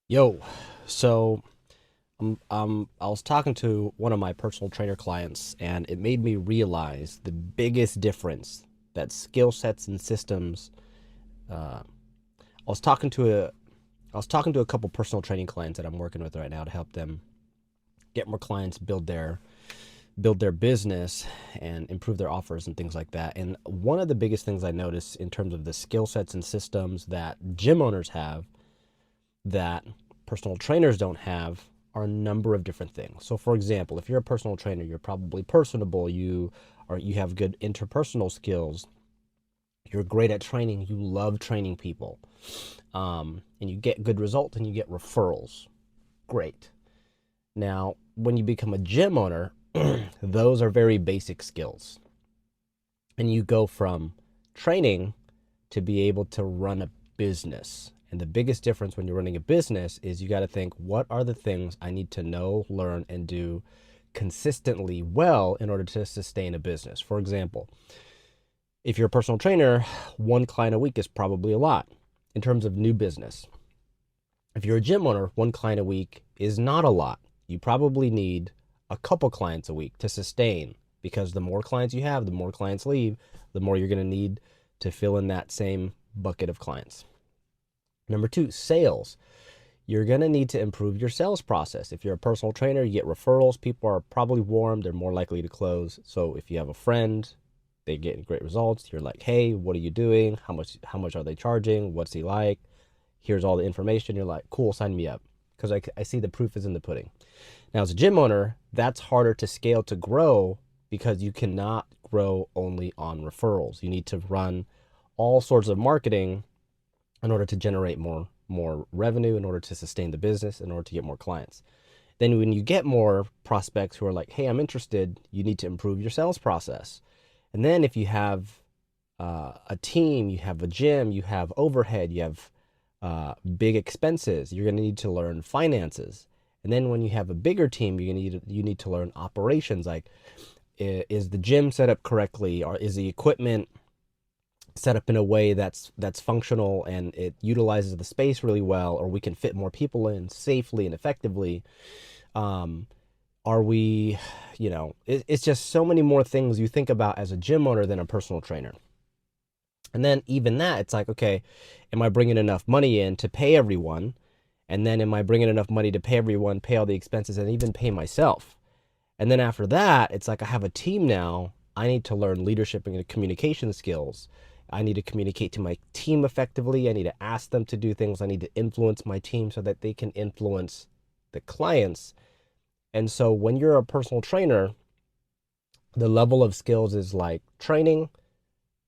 Yo, so I was talking to one of my personal trainer clients, and it made me realize the biggest difference that skill sets and systems. I was talking to a I was talking to a couple personal training clients that I'm working with right now to help them get more clients, build their business, and improve their offers and things like that. And one of the biggest things I notice in terms of the skill sets and systems that gym owners have that personal trainers don't have are a number of different things. So for example, if you're a personal trainer, you're probably personable, you have good interpersonal skills, you're great at training, you love training people. And you get good results and you get referrals. Great. Now, when you become a gym owner, those are very basic skills. And you go from training to be able to run a business. And the biggest difference when you're running a business is you got to think, what are the things I need to know, learn, and do consistently well in order to sustain a business? For example, if you're a personal trainer, one client a week is probably a lot in terms of new business. If you're a gym owner, one client a week is not a lot. You probably need a couple clients a week to sustain, because the more clients you have, the more clients leave, the more you're going to need to fill in that same bucket of clients. Number two, sales. You're going to need to improve your sales process. If you're a personal trainer, you get referrals. People are probably warm. They're more likely to close. So if you have a friend, they get great results. You're like, hey, what are you doing? How much are they charging? What's he like? Here's all the information. You're like, cool, sign me up. Because I see the proof is in the pudding. Now, as a gym owner, that's harder to scale to grow because you cannot grow only on referrals. You need to run all sorts of marketing in order to generate more revenue, in order to sustain the business, in order to get more clients. Then when you get more prospects who are like, hey, I'm interested, you need to improve your sales process. And then if you have a team, you have a gym, you have overhead, you have big expenses, you're going to need to learn finances. And then when you have a bigger team, you need to learn operations, like is the gym set up correctly, or is the equipment set up in a way that's functional and it utilizes the space really well, or we can fit more people in safely and effectively. um, are we, it's just so many more things you think about as a gym owner than a personal trainer. And then even that, it's like, okay, am I bringing enough money in to pay everyone? And then am I bringing enough money to pay everyone, pay all the expenses, and even pay myself? And then after that, it's like I have a team now. I need to learn leadership and communication skills. I need to communicate to my team effectively. I need to ask them to do things. I need to influence my team so that they can influence the clients. And so when you're a personal trainer, the level of skills is like training,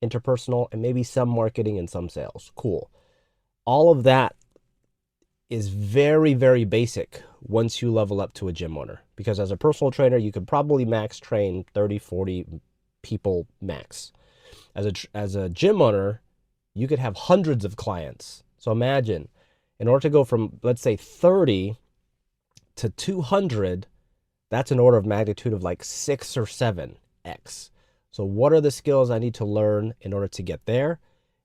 interpersonal, and maybe some marketing and some sales. Cool. All of that is very, very basic once you level up to a gym owner. Because as a personal trainer, you could probably max train 30, 40 people max. As a gym owner, you could have hundreds of clients. So imagine, in order to go from, let's say, 30 to 200, that's an order of magnitude of like 6 or 7x. So what are the skills I need to learn in order to get there?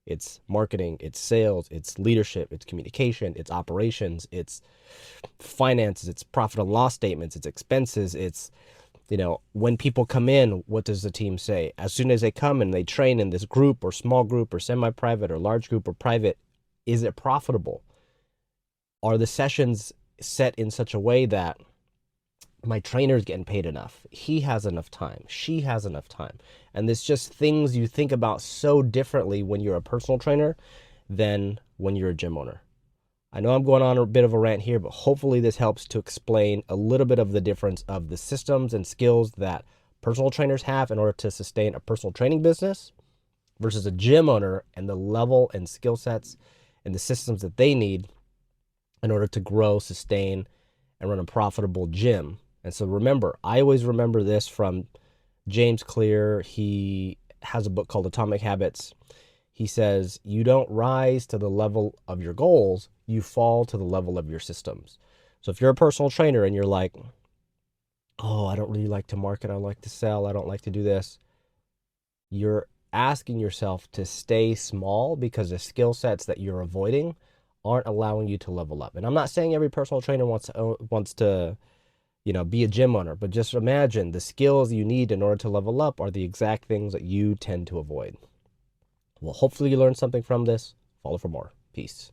It's marketing, it's sales, it's leadership, it's communication, it's operations, it's finances, it's profit and loss statements, it's expenses, it's, when people come in, what does the team say? As soon as they come and they train in this group or small group or semi-private or large group or private, is it profitable? Are the sessions set in such a way that my trainer's getting paid enough? He has enough time. She has enough time. And it's just things you think about so differently when you're a personal trainer than when you're a gym owner. I know I'm going on a bit of a rant here, but hopefully this helps to explain a little bit of the difference of the systems and skills that personal trainers have in order to sustain a personal training business versus a gym owner, and the level and skill sets and the systems that they need in order to grow, sustain, and run a profitable gym. And so remember, I always remember this from James Clear. He has a book called Atomic Habits. He says, you don't rise to the level of your goals, you fall to the level of your systems. So if you're a personal trainer and you're like, oh, I don't really like to market, I like to sell, I don't like to do this, you're asking yourself to stay small because the skill sets that you're avoiding aren't allowing you to level up. And I'm not saying every personal trainer wants to, be a gym owner, but just imagine the skills you need in order to level up are the exact things that you tend to avoid. Well, hopefully you learned something from this. Follow for more. Peace.